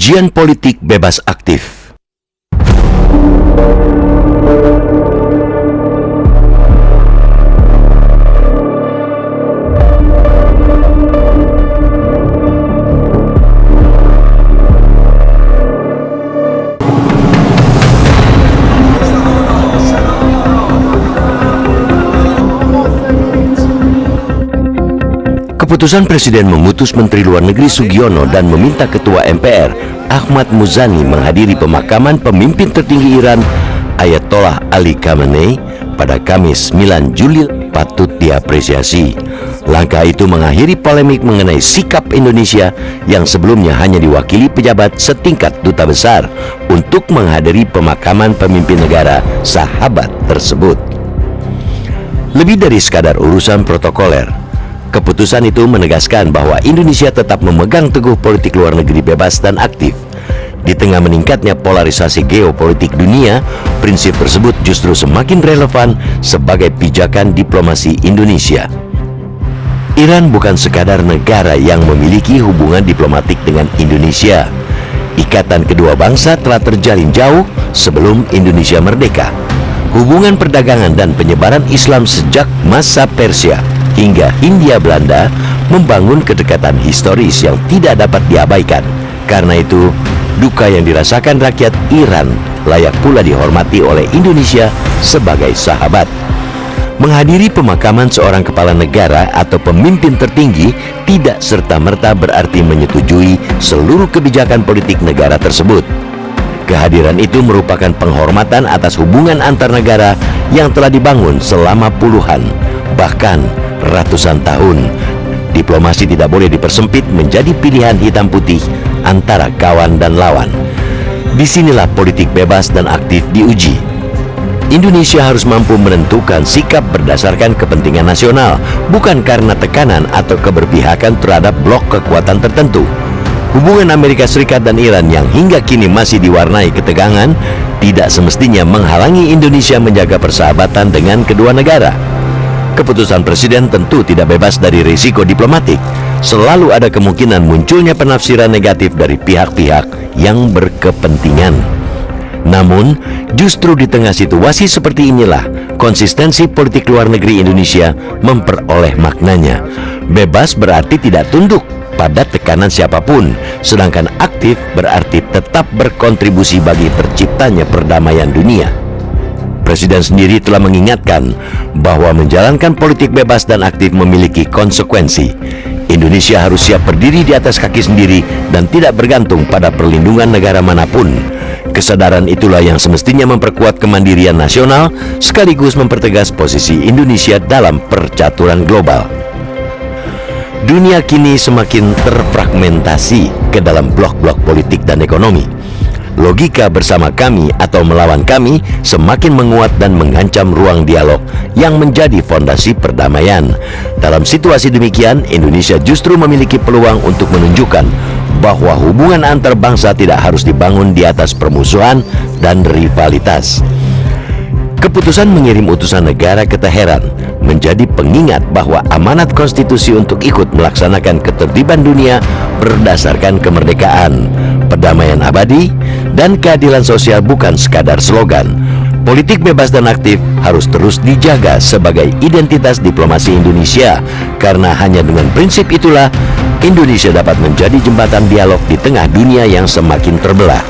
Kajian Politik Bebas Aktif. Keputusan Presiden mengutus Menteri Luar Negeri Sugiono dan meminta Ketua MPR Ahmad Muzani menghadiri pemakaman pemimpin tertinggi Iran Ayatollah Ali Khamenei pada Kamis 9 Juli patut diapresiasi. Langkah itu mengakhiri polemik mengenai sikap Indonesia yang sebelumnya hanya diwakili pejabat setingkat duta besar untuk menghadiri pemakaman pemimpin negara sahabat tersebut. Lebih dari sekadar urusan protokoler, keputusan itu menegaskan bahwa Indonesia tetap memegang teguh politik luar negeri bebas dan aktif. Di tengah meningkatnya polarisasi geopolitik dunia, prinsip tersebut justru semakin relevan sebagai pijakan diplomasi Indonesia. Iran bukan sekadar negara yang memiliki hubungan diplomatik dengan Indonesia. Ikatan kedua bangsa telah terjalin jauh sebelum Indonesia merdeka. Hubungan perdagangan dan penyebaran Islam sejak masa Persia hingga Hindia Belanda membangun kedekatan historis yang tidak dapat diabaikan. Karena itu, duka yang dirasakan rakyat Iran layak pula dihormati oleh Indonesia sebagai sahabat. Menghadiri pemakaman seorang kepala negara atau pemimpin tertinggi tidak serta-merta berarti menyetujui seluruh kebijakan politik negara tersebut. Kehadiran itu merupakan penghormatan atas hubungan antar negara yang telah dibangun selama puluhan, bahkan ratusan tahun. Diplomasi tidak boleh dipersempit menjadi pilihan hitam putih antara kawan dan lawan. Disinilah politik bebas dan aktif diuji. Indonesia harus mampu menentukan sikap berdasarkan kepentingan nasional, bukan karena tekanan atau keberpihakan terhadap blok kekuatan tertentu. Hubungan Amerika Serikat dan Iran yang hingga kini masih diwarnai ketegangan tidak semestinya menghalangi Indonesia menjaga persahabatan dengan kedua negara. Keputusan Presiden tentu tidak bebas dari risiko diplomatik. Selalu ada kemungkinan munculnya penafsiran negatif dari pihak-pihak yang berkepentingan. Namun, justru di tengah situasi seperti inilah, konsistensi politik luar negeri Indonesia memperoleh maknanya. Bebas berarti tidak tunduk pada tekanan siapapun, sedangkan aktif berarti tetap berkontribusi bagi terciptanya perdamaian dunia. Presiden sendiri telah mengingatkan bahwa menjalankan politik bebas dan aktif memiliki konsekuensi. Indonesia harus siap berdiri di atas kaki sendiri dan tidak bergantung pada perlindungan negara manapun. Kesadaran itulah yang semestinya memperkuat kemandirian nasional sekaligus mempertegas posisi Indonesia dalam percaturan global. Dunia kini semakin terfragmentasi ke dalam blok-blok politik dan ekonomi. Logika bersama kami atau melawan kami semakin menguat dan mengancam ruang dialog yang menjadi fondasi perdamaian. Dalam situasi demikian, Indonesia justru memiliki peluang untuk menunjukkan bahwa hubungan antar bangsa tidak harus dibangun di atas permusuhan dan rivalitas. Keputusan mengirim utusan negara ke Teheran menjadi pengingat bahwa amanat konstitusi untuk ikut melaksanakan ketertiban dunia berdasarkan kemerdekaan, perdamaian abadi, dan keadilan sosial bukan sekadar slogan. Politik bebas dan aktif harus terus dijaga sebagai identitas diplomasi Indonesia, karena hanya dengan prinsip itulah Indonesia dapat menjadi jembatan dialog di tengah dunia yang semakin terbelah.